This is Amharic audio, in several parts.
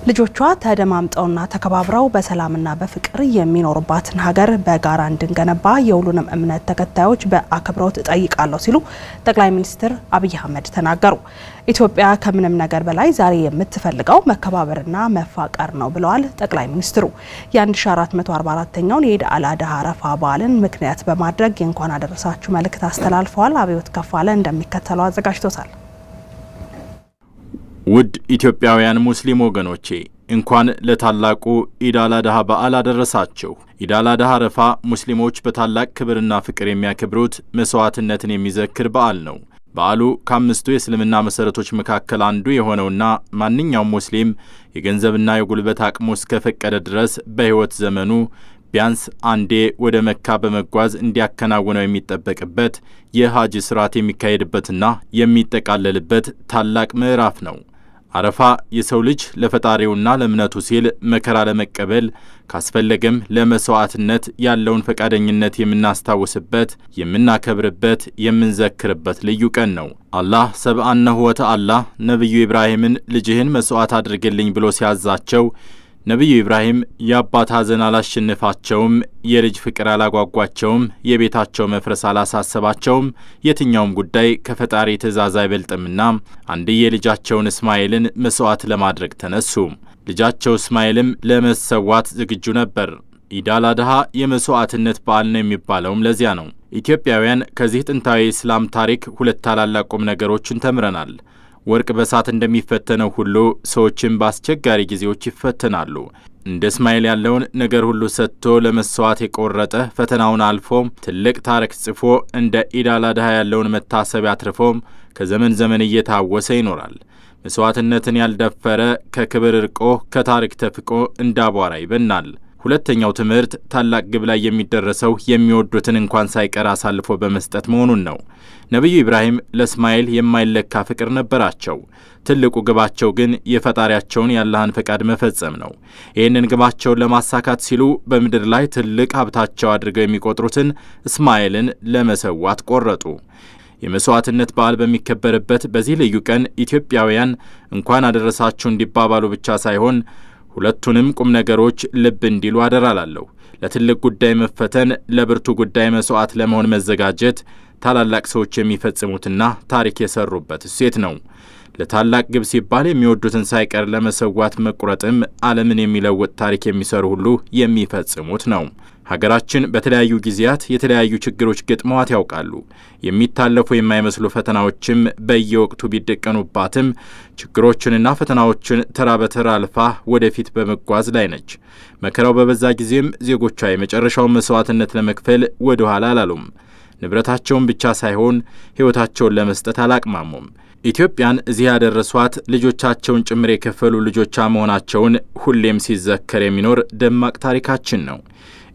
ልጆቿ ተደማምጠውና ተከባብረው በሰላምና በፍቅር የሚኖሩባትን ሀገር በጋራ እንድንገነባ የሁሉንም እምነት ተከታዮች በአክብሮት ጠይቃለሁ ሲሉ ጠቅላይ ሚኒስትር አብይ አህመድ ተናገሩ። ኢትዮጵያ ከምንም ነገር በላይ ዛሬ የምትፈልገው መከባበርና መፋቀር ነው ብለዋል ጠቅላይ ሚኒስትሩ። የ1444ኛውን የኢድ አል-አድሃ አረፋ በዓልን ምክንያት በማድረግ የእንኳን አደረሳችሁ መልእክት አስተላልፈዋል። አብዮት ከፋለ እንደሚከተለው አዘጋጅቶታል። ውድ ኢትዮጵያውያን ሙስሊም ወገኖቼ እንኳን ለታላቁ ኢድ አል-አድሃ በዓል አደረሳችሁ። ኢድ አል-አድሃ አረፋ ሙስሊሞች በታላቅ ክብርና ፍቅር የሚያከብሩት መስዋዕትነትን የሚዘክር በዓል ነው። በዓሉ ከአምስቱ የእስልምና መሰረቶች መካከል አንዱ የሆነውና ማንኛውም ሙስሊም የገንዘብና የጉልበት አቅሙ እስከፈቀደ ድረስ በህይወት ዘመኑ ቢያንስ አንዴ ወደ መካ በመጓዝ እንዲያከናውነው የሚጠበቅበት የሐጅ ሥርዓት የሚካሄድበትና የሚጠቃለልበት ታላቅ ምዕራፍ ነው። አረፋ የሰው ልጅ ለፈጣሪውና ለእምነቱ ሲል መከራ ለመቀበል ካስፈለገም ለመስዋዕትነት ያለውን ፈቃደኝነት የምናስታውስበት፣ የምናከብርበት፣ የምንዘክርበት ልዩ ቀን ነው። አላህ ሰብአነሁ ወተዓላ ነብዩ ኢብራሂምን ልጅህን መስዋዕት አድርግልኝ ብሎ ሲያዛቸው ነብዩ ኢብራሂም የአባት ሐዘን አላሸነፋቸውም፣ የልጅ ፍቅር አላጓጓቸውም፣ የቤታቸው መፍረስ አላሳሰባቸውም፣ የትኛውም ጉዳይ ከፈጣሪ ትእዛዝ አይበልጥምና አንድዬ ልጃቸውን እስማኤልን መስዋዕት ለማድረግ ተነሱ። ልጃቸው እስማኤልም ለመሰዋት ዝግጁ ነበር። ኢድ አል-አድሃ የመስዋዕትነት በዓል ነው የሚባለውም ለዚያ ነው። ኢትዮጵያውያን ከዚህ ጥንታዊ እስላም ታሪክ ሁለት ታላላቅ ቁም ነገሮችን ተምረናል። ወርቅ በሳት እንደሚፈተነው ሁሉ ሰዎችን በአስቸጋሪ ጊዜዎች ይፈተናሉ። እንደ እስማኤል ያለውን ነገር ሁሉ ሰጥቶ ለመስዋዕት የቆረጠ ፈተናውን አልፎ ትልቅ ታሪክ ጽፎ እንደ ኢድ አል-አድሃ ያለውን መታሰቢያ አትርፎ ከዘመን ዘመን እየታወሰ ይኖራል። መስዋዕትነትን ያልደፈረ ከክብር ርቆ ከታሪክ ተፍቆ እንዳቧራ ይበናል። ሁለተኛው ትምህርት ታላቅ ግብ ላይ የሚደረሰው የሚወዱትን እንኳን ሳይቀር አሳልፎ በመስጠት መሆኑን ነው። ነብዩ ኢብራሂም ለእስማኤል የማይለካ ፍቅር ነበራቸው። ትልቁ ግባቸው ግን የፈጣሪያቸውን የአላህን ፈቃድ መፈጸም ነው። ይህንን ግባቸውን ለማሳካት ሲሉ በምድር ላይ ትልቅ ሀብታቸው አድርገው የሚቆጥሩትን እስማኤልን ለመሰዋት ቆረጡ። የመስዋዕትነት በዓል በሚከበርበት በዚህ ልዩ ቀን ኢትዮጵያውያን እንኳን አደረሳችሁ እንዲባባሉ ብቻ ሳይሆን ሁለቱንም ቁም ነገሮች ልብ እንዲሉ አደራላለሁ። ለትልቅ ጉዳይ መፈተን፣ ለብርቱ ጉዳይ መስዋዕት ለመሆን መዘጋጀት ታላላቅ ሰዎች የሚፈጽሙትና ታሪክ የሰሩበት እሴት ነው። ለታላቅ ግብ ሲባል የሚወዱትን ሳይቀር ለመሰዋት መቁረጥም ዓለምን የሚለውጥ ታሪክ የሚሰሩ ሁሉ የሚፈጽሙት ነው። ሀገራችን በተለያዩ ጊዜያት የተለያዩ ችግሮች ገጥመዋት ያውቃሉ። የሚታለፉ የማይመስሉ ፈተናዎችም በየወቅቱ ቢደቀኑባትም ችግሮችንና ፈተናዎችን ተራ በተራ አልፋ ወደፊት በመጓዝ ላይ ነች። መከራው በበዛ ጊዜም ዜጎቿ የመጨረሻውን መስዋዕትነት ለመክፈል ወደ ኋላ አላሉም። ንብረታቸውን ብቻ ሳይሆን ሕይወታቸውን ለመስጠት አላቅማሙም። ኢትዮጵያን እዚህ ያደረሷት ልጆቻቸውን ጭምር የከፈሉ ልጆቿ መሆናቸውን ሁሌም ሲዘከር የሚኖር ደማቅ ታሪካችን ነው።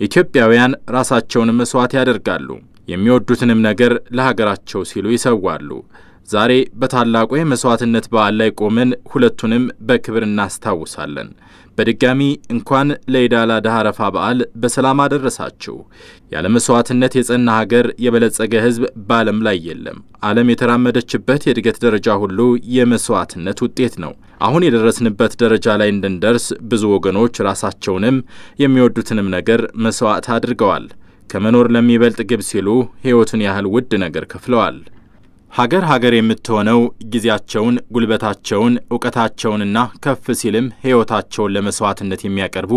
ኢትዮጵያውያን ራሳቸውን መስዋዕት ያደርጋሉ። የሚወዱትንም ነገር ለሀገራቸው ሲሉ ይሰዋሉ። ዛሬ በታላቁ የመስዋዕትነት በዓል ላይ ቆመን ሁለቱንም በክብር እናስታውሳለን። በድጋሚ እንኳን ለኢድ አል-አድሃ አረፋ በዓል በሰላም አደረሳችሁ። ያለ መስዋዕትነት የጸና ሀገር፣ የበለጸገ ሕዝብ በዓለም ላይ የለም። ዓለም የተራመደችበት የእድገት ደረጃ ሁሉ የመስዋዕትነት ውጤት ነው። አሁን የደረስንበት ደረጃ ላይ እንድንደርስ ብዙ ወገኖች ራሳቸውንም የሚወዱትንም ነገር መስዋዕት አድርገዋል። ከመኖር ለሚበልጥ ግብ ሲሉ ሕይወቱን ያህል ውድ ነገር ከፍለዋል። ሀገር የምትሆነው ጊዜያቸውን፣ ጉልበታቸውን፣ ዕውቀታቸውንና ከፍ ሲልም ሕይወታቸውን ለመስዋዕትነት የሚያቀርቡ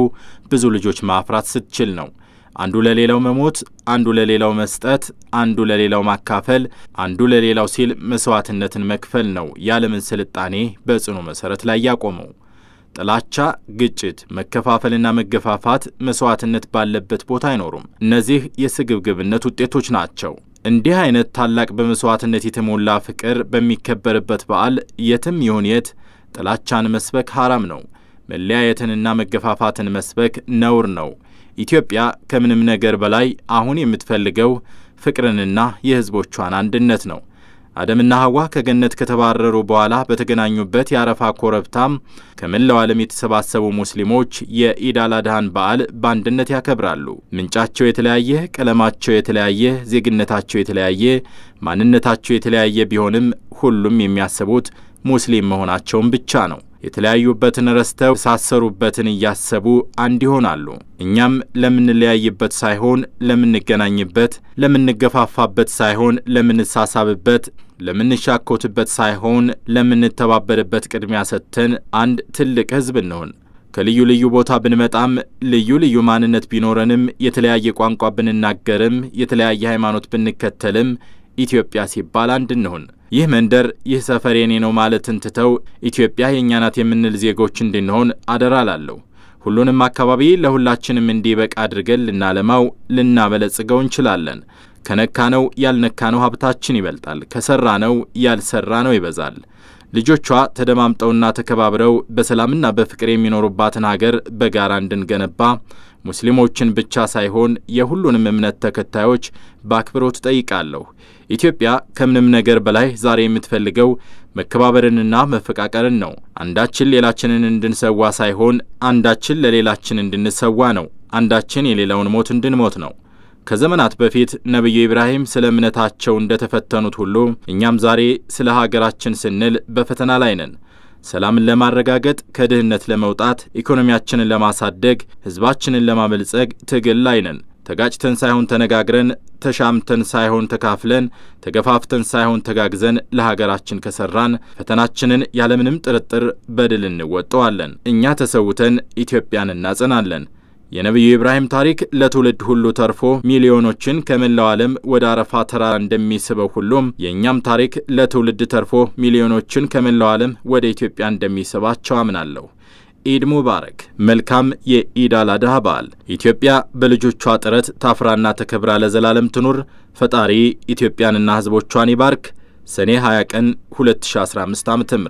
ብዙ ልጆች ማፍራት ስትችል ነው። አንዱ ለሌላው መሞት፣ አንዱ ለሌላው መስጠት፣ አንዱ ለሌላው ማካፈል፣ አንዱ ለሌላው ሲል መስዋዕትነትን መክፈል ነው የዓለምን ስልጣኔ በጽኑ መሰረት ላይ ያቆመው። ጥላቻ፣ ግጭት፣ መከፋፈልና መገፋፋት መስዋዕትነት ባለበት ቦታ አይኖሩም። እነዚህ የስግብግብነት ውጤቶች ናቸው። እንዲህ አይነት ታላቅ በመስዋዕትነት የተሞላ ፍቅር በሚከበርበት በዓል የትም ይሁን የት ጥላቻን መስበክ ሐራም ነው። መለያየትንና መገፋፋትን መስበክ ነውር ነው። ኢትዮጵያ ከምንም ነገር በላይ አሁን የምትፈልገው ፍቅርንና የሕዝቦቿን አንድነት ነው። አደምና ሐዋ ከገነት ከተባረሩ በኋላ በተገናኙበት የአረፋ ኮረብታም ከመላው ዓለም የተሰባሰቡ ሙስሊሞች የኢድ አል-አድሃን በዓል በአንድነት ያከብራሉ። ምንጫቸው የተለያየ፣ ቀለማቸው የተለያየ፣ ዜግነታቸው የተለያየ፣ ማንነታቸው የተለያየ ቢሆንም ሁሉም የሚያስቡት ሙስሊም መሆናቸውን ብቻ ነው። የተለያዩበትን ረስተው ሳሰሩበትን እያሰቡ አንድ ይሆናሉ። እኛም ለምንለያይበት ሳይሆን ለምንገናኝበት፣ ለምንገፋፋበት ሳይሆን ለምንሳሳብበት፣ ለምንሻኮትበት ሳይሆን ለምንተባበርበት ቅድሚያ ሰጥተን አንድ ትልቅ ሕዝብ እንሆን። ከልዩ ልዩ ቦታ ብንመጣም ልዩ ልዩ ማንነት ቢኖረንም የተለያየ ቋንቋ ብንናገርም የተለያየ ሃይማኖት ብንከተልም ኢትዮጵያ ሲባል አንድ እንሆን። ይህ መንደር ይህ ሰፈር የኔ ነው ማለትን ትተው ኢትዮጵያ የኛ ናት የምንል ዜጎች እንድንሆን አደራ እላለሁ። ሁሉንም አካባቢ ለሁላችንም እንዲበቃ አድርገን ልናለማው ልናበለጽገው እንችላለን። ከነካነው ያልነካነው ሀብታችን ይበልጣል። ከሰራነው ያልሰራነው ይበዛል። ልጆቿ ተደማምጠውና ተከባብረው በሰላምና በፍቅር የሚኖሩባትን ሀገር በጋራ እንድንገነባ ሙስሊሞችን ብቻ ሳይሆን የሁሉንም እምነት ተከታዮች በአክብሮት ጠይቃለሁ። ኢትዮጵያ ከምንም ነገር በላይ ዛሬ የምትፈልገው መከባበርንና መፈቃቀርን ነው። አንዳችን ሌላችንን እንድንሰዋ ሳይሆን አንዳችን ለሌላችን እንድንሰዋ ነው። አንዳችን የሌላውን ሞት እንድንሞት ነው። ከዘመናት በፊት ነብዩ ኢብራሂም ስለ እምነታቸው እንደተፈተኑት ሁሉ እኛም ዛሬ ስለ ሀገራችን ስንል በፈተና ላይ ነን። ሰላምን ለማረጋገጥ፣ ከድህነት ለመውጣት፣ ኢኮኖሚያችንን ለማሳደግ፣ ህዝባችንን ለማበልጸግ ትግል ላይ ነን። ተጋጭተን ሳይሆን ተነጋግረን፣ ተሻምተን ሳይሆን ተካፍለን፣ ተገፋፍተን ሳይሆን ተጋግዘን ለሀገራችን ከሰራን ፈተናችንን ያለምንም ጥርጥር በድል እንወጣዋለን። እኛ ተሰውተን ኢትዮጵያን እናጸናለን። የነብዩ ኢብራሂም ታሪክ ለትውልድ ሁሉ ተርፎ ሚሊዮኖችን ከመላው ዓለም ወደ አረፋ ተራራ እንደሚስበው ሁሉም የኛም ታሪክ ለትውልድ ተርፎ ሚሊዮኖችን ከመላው ዓለም ወደ ኢትዮጵያ እንደሚስባቸው አምናለሁ። ኢድ ሙባረክ። መልካም የኢድ አል-አድሃ በዓል። ኢትዮጵያ በልጆቿ ጥረት ታፍራና ተከብራ ለዘላለም ትኑር። ፈጣሪ ኢትዮጵያንና ህዝቦቿን ይባርክ። ሰኔ 20 ቀን 2015 ዓ.ም